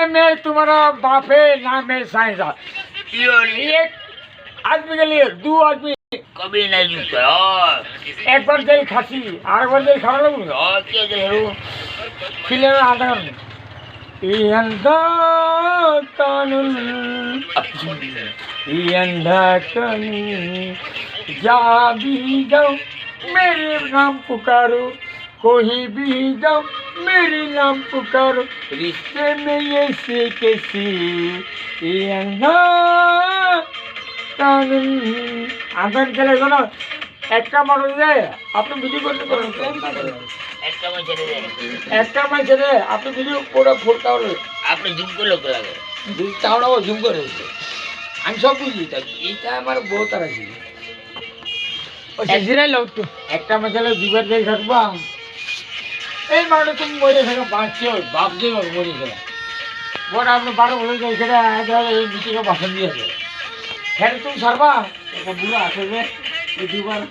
में तुम्हारा बाप है ना मैं साइंस एक आदमी के लिए दो आदमी कभी नहीं झुकता एक बार जल खासी आर बार जल खा लो क्या करूँ फिल्म आधा ये अंधा कानून जा भी जाओ मेरे नाम पुकारो कोई भी जाओ मेरे नाम पुकारो रिश्ते में ये से कैसी ये अंधा कानून आंदोलन के लिए ना একটা মানুষ যায় আপনি ভিডিও করতে পারেন একটা মানুষ রে আপনি ভিডিও পুরো ফোরটা হলো আপনি জুম করলে তো লাগে তাও জুম করে আমি সব বুঝি এটা আমার বউ তারা ছিল জিরাই লোক তো একটা মশলা দুবার দিয়ে থাকবা এই মানুষ তুমি মরে থাকা বাঁচছো বাপ দিয়ে মরে গেলা বড় আপনি 12 বলে যাই সেটা এই মিটিংয়ে ভাষণ দিয়েছে হ্যাঁ তুমি সারবা একটা বুড়া আছে যে দুবার